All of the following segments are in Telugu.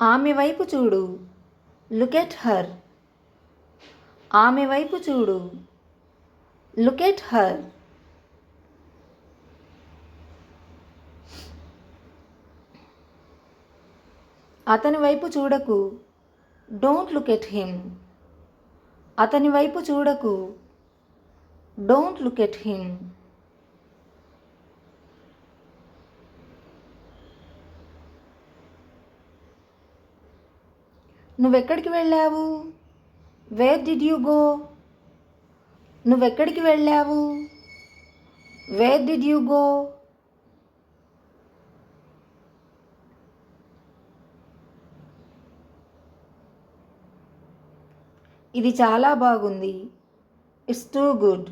ఆమె వైపు చూడు. Look at her. ఆమె వైపు చూడు. Look at her. అతని వైపు చూడకు. Don't look at him. అతని వైపు చూడకు. Don't look at him. నువ్వెక్కడికి వెళ్ళావు? Where did you go? నువ్వెక్కడికి వెళ్ళావు? Where did you go? ఇది చాలా బాగుంది. It's too good.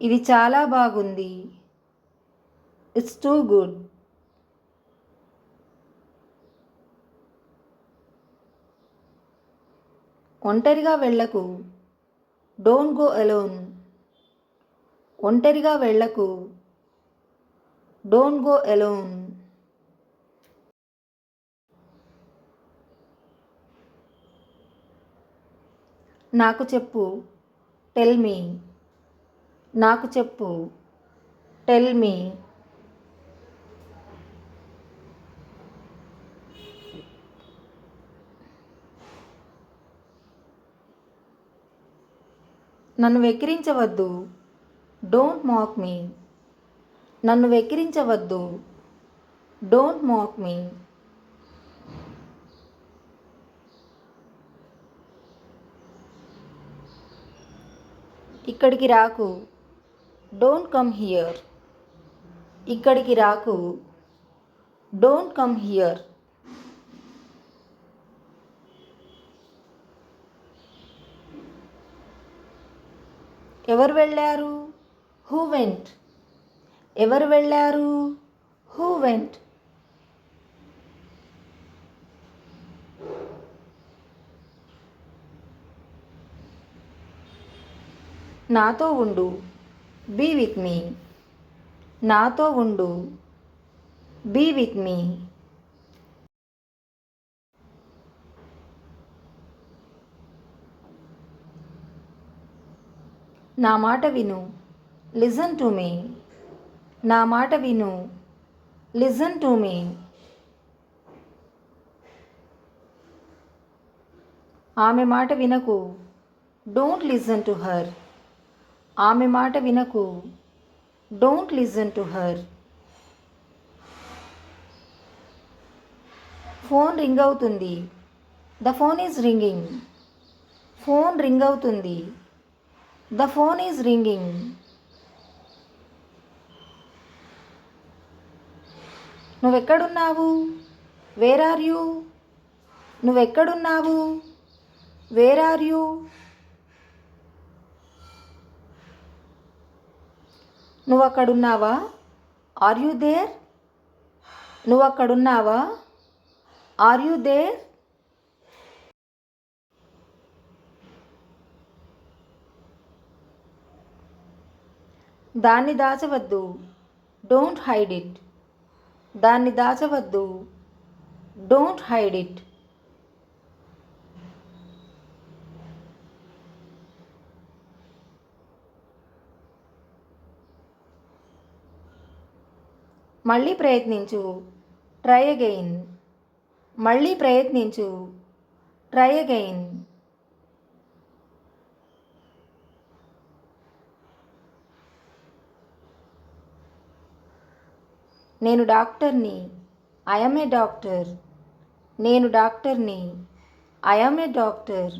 ఇది చాలా బాగుంది. It's too good. ఒంటరిగా వెళ్ళకు. Don't go alone. ఒంటరిగా వెళ్ళకు. Don't go alone. నాకు చెప్పు. Tell me. నాకు చెప్పు. Tell me. నన్ను వెక్కిరించవద్దు. డోంట్ మాక్ మీ. నన్ను వెక్కిరించవద్దు. Don't mock me. ఇక్కడికి రాకు. Don't come here. ఇక్కడికి రాకు. Don't come here. ఎవరు వెళ్ళారు? Who went. ఎవరు వెళ్ళారు? Who went. నాతో ఉండు. Be with me. నాతో ఉండు. Be with me. నా మాట విను. Listen to me. నా మాట విను. Listen to me. ఆమె మాట వినకు. Don't listen to her. ఆమె మాట వినకు. Don't listen to her. Phone ring అవుతుంది. The phone is ringing. Phone ring అవుతుంది. The phone is ringing. నువ్వెక్కడున్నావు? Where are you? నువ్వెక్కడున్నావు? Where are you? నువ్వు అక్కడున్నావా? Are you there? నువ్వు అక్కడున్నావా? Are you there? దాన్ని దాచవద్దు. Don't hide it. దాన్ని దాచవద్దు. Don't hide it. మళ్ళీ ప్రయత్నించు. Try again. మళ్ళీ ప్రయత్నించు. Try again. నేను డాక్టర్ని. I am a doctor. నేను డాక్టర్ని. I am a doctor.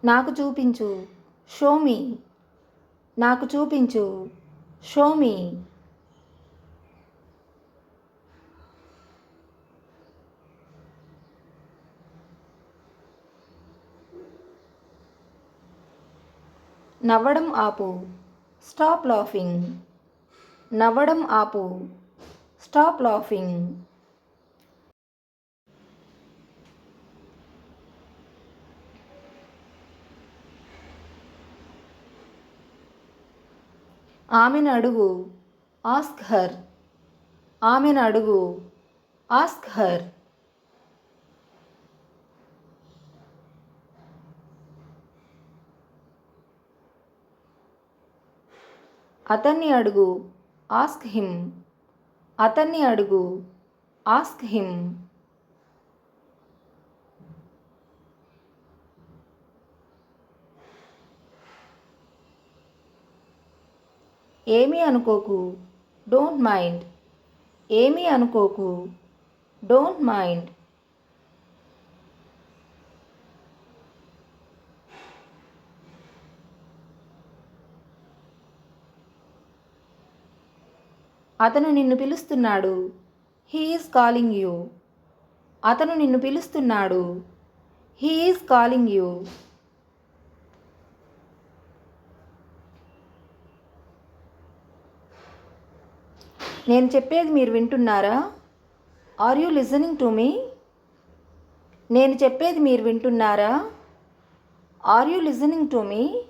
నాకు చూపించు. Show me. నాకు చూపించు. Show me. నవ్వడం ఆపు. Stop laughing. నవ్వడం ఆపు. Stop laughing. ఆమెను అడుగు. Ask her. ఆమెను అడుగు. Ask her. అతన్ని అడుగు. Ask him. అతన్ని అడుగు. Ask him. ఏమీ అనుకోకు. Don't mind. ఏమీ అనుకోకు. Don't mind. అతను నిన్ను పిలుస్తున్నాడు. He is calling you. అతను నిన్ను పిలుస్తున్నాడు. He is calling you. నేను చెప్పేది మీరు వింటున్నారా? Are you listening to me? నేను చెప్పేది మీరు వింటున్నారా? Are you listening to me?